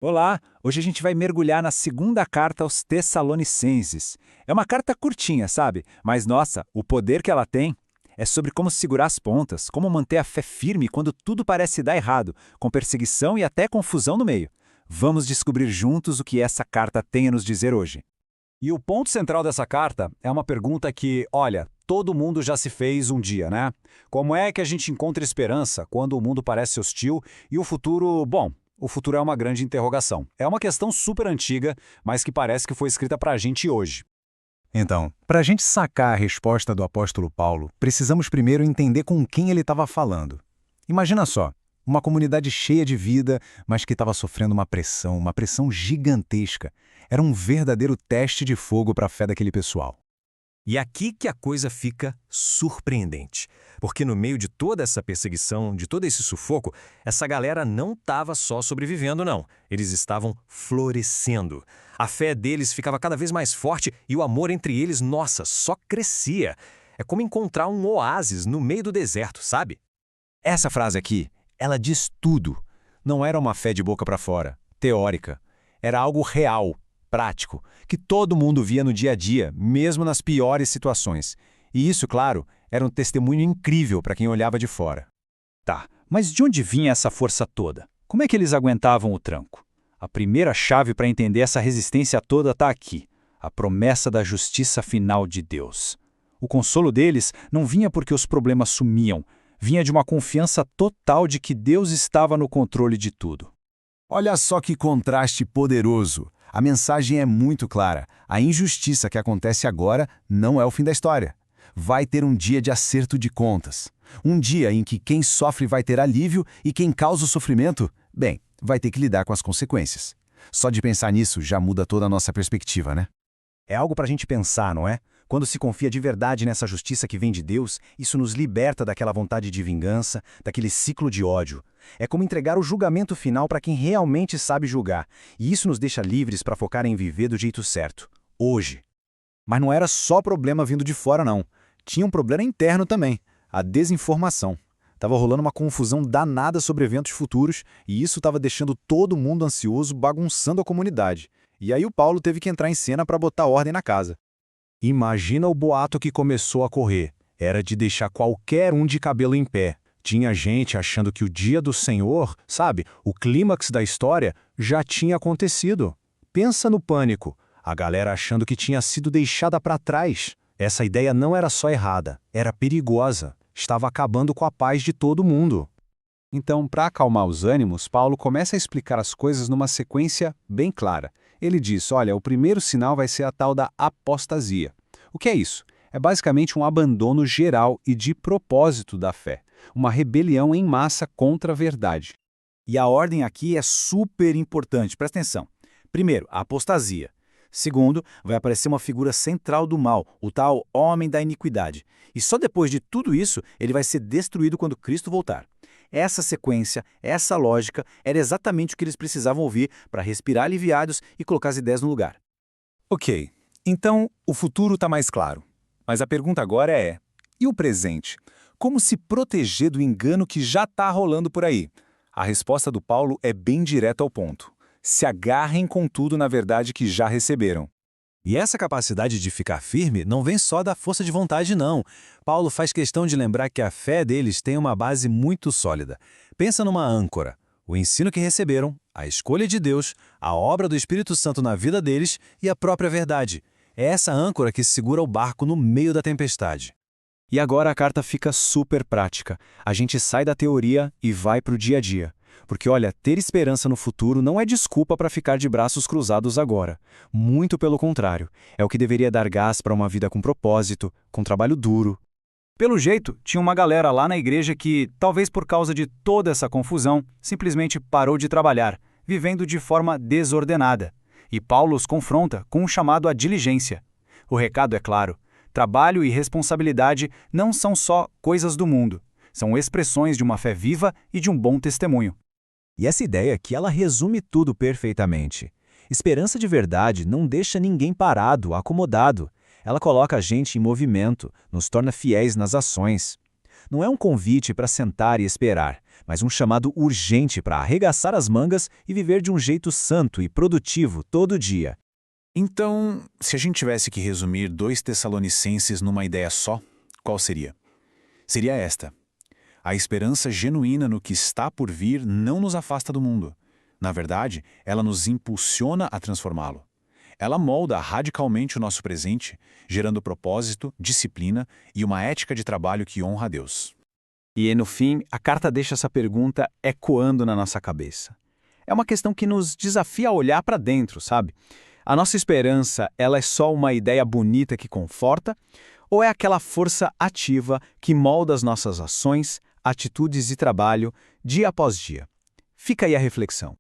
Olá, hoje a gente vai mergulhar na segunda carta aos Tessalonicenses. É uma carta curtinha, sabe? Mas nossa, o poder que ela tem é sobre como segurar as pontas, como manter a fé firme quando tudo parece dar errado, com perseguição e até confusão no meio. Vamos descobrir juntos o que essa carta tem a nos dizer hoje. E o ponto central dessa carta é uma pergunta que, olha, todo mundo já se fez um dia, né? Como é que a gente encontra esperança quando o mundo parece hostil e o futuro, bom, o futuro é uma grande interrogação. É uma questão super antiga, mas que parece que foi escrita pra gente hoje. Então, para a gente sacar a resposta do apóstolo Paulo, precisamos primeiro entender com quem ele estava falando. Imagina só, uma comunidade cheia de vida, mas que estava sofrendo uma pressão gigantesca. Era um verdadeiro teste de fogo para a fé daquele pessoal. E aqui que a coisa fica surpreendente, porque no meio de toda essa perseguição, de todo esse sufoco, essa galera não estava só sobrevivendo, não. Eles estavam florescendo. A fé deles ficava cada vez mais forte e o amor entre eles, nossa, só crescia. É como encontrar um oásis no meio do deserto, sabe? Essa frase aqui, ela diz tudo. Não era uma fé de boca para fora, teórica. Era algo real, prático, que todo mundo via no dia a dia, mesmo nas piores situações. E isso, claro, era um testemunho incrível para quem olhava de fora. Tá, mas de onde vinha essa força toda? Como é que eles aguentavam o tranco? A primeira chave para entender essa resistência toda está aqui: a promessa da justiça final de Deus. O consolo deles não vinha porque os problemas sumiam, vinha de uma confiança total de que Deus estava no controle de tudo. Olha só que contraste poderoso. A mensagem é muito clara. A injustiça que acontece agora não é o fim da história. Vai ter um dia de acerto de contas. Um dia em que quem sofre vai ter alívio e quem causa o sofrimento, bem, vai ter que lidar com as consequências. Só de pensar nisso já muda toda a nossa perspectiva, né? É algo para a gente pensar, não é? Quando se confia de verdade nessa justiça que vem de Deus, isso nos liberta daquela vontade de vingança, daquele ciclo de ódio. É como entregar o julgamento final para quem realmente sabe julgar, e isso nos deixa livres para focar em viver do jeito certo, hoje. Mas não era só problema vindo de fora, não. Tinha um problema interno também, a desinformação. Estava rolando uma confusão danada sobre eventos futuros, e isso estava deixando todo mundo ansioso, bagunçando a comunidade. E aí o Paulo teve que entrar em cena para botar ordem na casa. Imagina o boato que começou a correr. Era de deixar qualquer um de cabelo em pé. Tinha gente achando que o dia do Senhor, sabe, o clímax da história, já tinha acontecido. Pensa no pânico. A galera achando que tinha sido deixada para trás. Essa ideia não era só errada, era perigosa. Estava acabando com a paz de todo mundo. Então, para acalmar os ânimos, Paulo começa a explicar as coisas numa sequência bem clara. Ele diz, olha, o primeiro sinal vai ser a tal da apostasia. O que é isso? É basicamente um abandono geral e de propósito da fé. Uma rebelião em massa contra a verdade. E a ordem aqui é super importante, presta atenção. Primeiro, a apostasia. Segundo, vai aparecer uma figura central do mal, o tal homem da iniquidade. E só depois de tudo isso, ele vai ser destruído quando Cristo voltar. Essa sequência, essa lógica, era exatamente o que eles precisavam ouvir para respirar aliviados e colocar as ideias no lugar. Ok, então o futuro está mais claro. Mas a pergunta agora é, e o presente? Como se proteger do engano que já está rolando por aí? A resposta do Paulo é bem direta ao ponto. Se agarrem com tudo na verdade que já receberam. E essa capacidade de ficar firme não vem só da força de vontade, não. Paulo faz questão de lembrar que a fé deles tem uma base muito sólida. Pensa numa âncora. O ensino que receberam, a escolha de Deus, a obra do Espírito Santo na vida deles e a própria verdade. É essa âncora que segura o barco no meio da tempestade. E agora a carta fica super prática. A gente sai da teoria e vai para o dia a dia. Porque, olha, ter esperança no futuro não é desculpa para ficar de braços cruzados agora. Muito pelo contrário, é o que deveria dar gás para uma vida com propósito, com trabalho duro. Pelo jeito, tinha uma galera lá na igreja que, talvez por causa de toda essa confusão, simplesmente parou de trabalhar, vivendo de forma desordenada. E Paulo os confronta com um chamado à diligência. O recado é claro: trabalho e responsabilidade não são só coisas do mundo. São expressões de uma fé viva e de um bom testemunho. E essa ideia aqui, ela resume tudo perfeitamente. Esperança de verdade não deixa ninguém parado, acomodado. Ela coloca a gente em movimento, nos torna fiéis nas ações. Não é um convite para sentar e esperar, mas um chamado urgente para arregaçar as mangas e viver de um jeito santo e produtivo todo dia. Então, se a gente tivesse que resumir 2 Tessalonicenses numa ideia só, qual seria? Seria esta: a esperança genuína no que está por vir não nos afasta do mundo. Na verdade, ela nos impulsiona a transformá-lo. Ela molda radicalmente o nosso presente, gerando propósito, disciplina e uma ética de trabalho que honra a Deus. E, no fim, a carta deixa essa pergunta ecoando na nossa cabeça. É uma questão que nos desafia a olhar para dentro, sabe? A nossa esperança, ela é só uma ideia bonita que conforta? Ou é aquela força ativa que molda as nossas ações, atitudes e trabalho, dia após dia? Fica aí a reflexão.